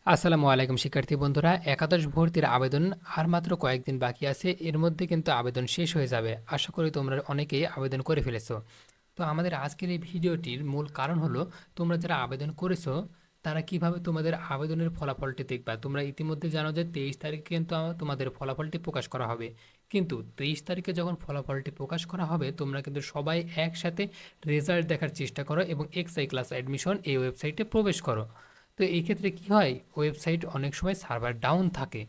আসসালামু আলাইকুম শিক্ষার্থী বন্ধুরা, একাদশ ভর্তির আবেদন আর মাত্র কয়েকদিন বাকি আছে। এর মধ্যে কিন্তু আবেদন শেষ হয়ে যাবে। আশা করি তোমরা অনেকেই আবেদন করে ফেলেছো। তো আমাদের আজকের এই ভিডিওটির মূল কারণ হলো, তোমরা যারা আবেদন করেছো তারা কিভাবে তোমাদের আবেদনের ফলাফলটি দেখবা। তোমরা ইতিমধ্যে জানো যে 23 তারিখে কিন্তু তোমাদের ফলাফলটি প্রকাশ করা হবে। কিন্তু 23 তারিখে যখন ফলাফলটি প্রকাশ করা হবে, তোমরা কিন্তু সবাই একসাথে রেজাল্ট দেখার চেষ্টা করো এবং এক্সআই ক্লাস অ্যাডমিশন এই ওয়েবসাইটে প্রবেশ করো। তো এই ক্ষেত্রে কি হয়, ওয়েবসাইট অনেক সময় সার্ভার ডাউন থাকে।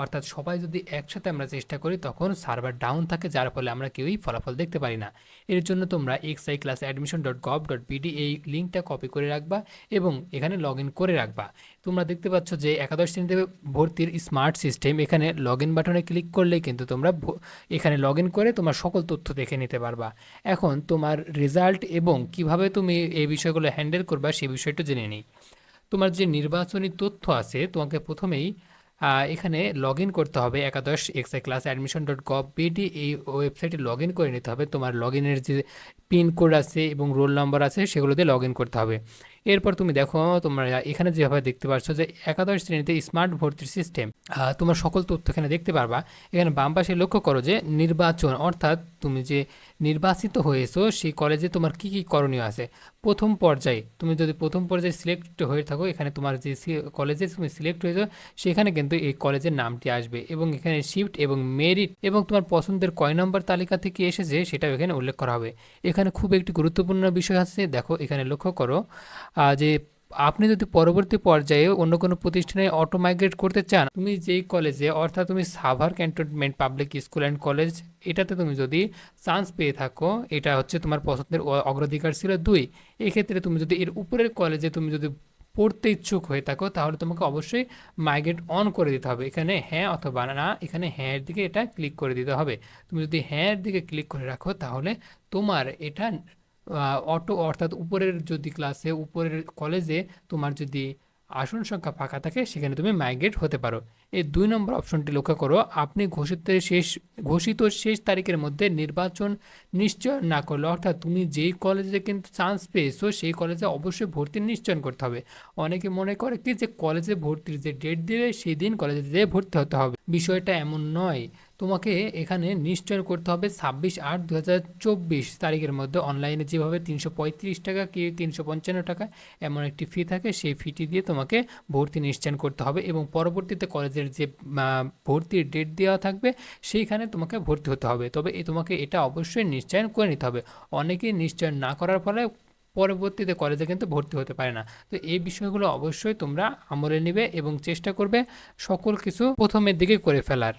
অর্থাৎ সবাই যদি একসাথে আমরা চেষ্টা করি তখন সার্ভার ডাউন থাকে, যার ফলে আমরা কেউই ফলাফল দেখতে পারি না। এর জন্য তোমরা exiclassadmission.gov.bd এই লিঙ্কটা কপি করে রাখবা এবং এখানে লগ ইন করে রাখবা। তোমরা দেখতে পাচ্ছ যে একাদশ শ্রেণীতে ভর্তির স্মার্ট সিস্টেম, এখানে লগ ইন বাটনে ক্লিক করলেই কিন্তু তোমরা এখানে লগ ইন করে তোমার সকল তথ্য দেখে নিতে পারবা। এখন তোমার রেজাল্ট এবং কিভাবে তুমি এই বিষয়গুলো হ্যান্ডেল করবা সেই বিষয়টা জেনে নিই। তোমার যে নির্বাচনী তথ্য আছে, তোমাকে প্রথমেই এখানে লগ ইন করতে হবে। একাদশ exiclassadmission.gov.bd এই ওয়েবসাইটে লগ ইন করে নিতে হবে। তোমার লগ ইনের যে পিন কোড আছে এবং রোল নাম্বার আছে সেগুলো দিয়ে লগ ইন করতে হবে। এরপর তুমি দেখো, তোমরা এখানে যেভাবে দেখতে পাচ্ছ যে একাদশ শ্রেণীতে স্মার্ট ভর্তির সিস্টেম, তোমার সকল তথ্য এখানে দেখতে পারবা। এখানে বাম পাশে লক্ষ্য করো যে নির্বাচন, অর্থাৎ তুমি যে নির্বাচিত হয়েছো সেই কলেজে তোমার কি কি করণীয় আছে। প্রথম পর্যায়ে তুমি যদি প্রথম পর্যায়ে সিলেক্ট হয়ে থাকো, এখানে তোমার যে কলেজে তুমি সিলেক্ট হয়েছো সেখানে কিন্তু এই কলেজের নামটি আসবে এবং এখানে শিফট এবং মেরিট এবং তোমার পছন্দের কয় নম্বর তালিকা থেকে এসেছে সেটাও এখানে উল্লেখ করা হবে। এখানে খুব একটি গুরুত্বপূর্ণ বিষয় আছে, দেখো এখানে লক্ষ্য করো যে আপনি যদি পরবর্তী পর্যায়ে অন্য কোনো প্রতিষ্ঠানে অটো মাইগ্রেট করতে চান, তুমি যেই কলেজে, অর্থাৎ তুমি Savar cantonment public school and college, এটাতে তুমি যদি চান্স পেয়ে থাকো, এটা হচ্ছে তোমার পছন্দের অগ্রাধিকার ছিল 2। এক্ষেত্রে তুমি যদি এর উপরের কলেজে তুমি যদি পড়তে ইচ্ছুক হয়ে থাকো, তাহলে তোমাকে অবশ্যই মাইগ্রেট অন করে দিতে হবে। এখানে হ্যাঁ অথবা না, এখানে হ্যাঁ এর দিকে এটা ক্লিক করে দিতে হবে। তুমি যদি হ্যাঁ এর দিকে ক্লিক করে রাখো, তাহলে তোমার এটা অটো, অর্থাৎ উপরের যদি ক্লাসে উপরের কলেজে তোমার যদি আসন সংখ্যা ফাঁকা থাকে সেখানে তুমি মাইগ্রেট হতে পারো। এই 2 নম্বর অপশনটি লক্ষ্য করো, আপনি ঘোষিত শেষ তারিখের মধ্যে নির্বাচন নিশ্চয় না করলে, অর্থাৎ তুমি যেই কলেজে কিন্তু চান্স পেয়েছো সেই কলেজে অবশ্যই ভর্তি নিশ্চয়ন করতে হবে। অনেকে মনে করে কি যে কলেজে ভর্তির যে ডেট দিবে সেই দিন কলেজে যেয়ে ভর্তি হতে হবে, বিষয়টা এমন নয়। তোমাকে এখানে নিশ্চয় করতে হবে 26/8/2024 তারিখের মধ্যে। অনলাইনে যেভাবে 335 টাকা কি 355 টাকা এমন একটি ফি থাকে, সেই ফিটি দিয়ে তোমাকে ভর্তি নিশ্চয়ন করতে হবে এবং পরবর্তীতে কলেজের যে ভর্তির ডেট দেওয়া থাকবে সেইখানে তোমাকে ভর্তি হতে হবে। তবে তোমাকে এটা অবশ্যই নিশ্চয়ন করে নিতে হবে। অনেকেই নিশ্চয়ন না করার ফলে পরবর্তীতে কলেজে কিন্তু ভর্তি হতে পারে না। তো এই বিষয়গুলো অবশ্যই তোমরা আমলে নেবে এবং চেষ্টা করবে সকল কিছু প্রথমের দিকে করে ফেলার।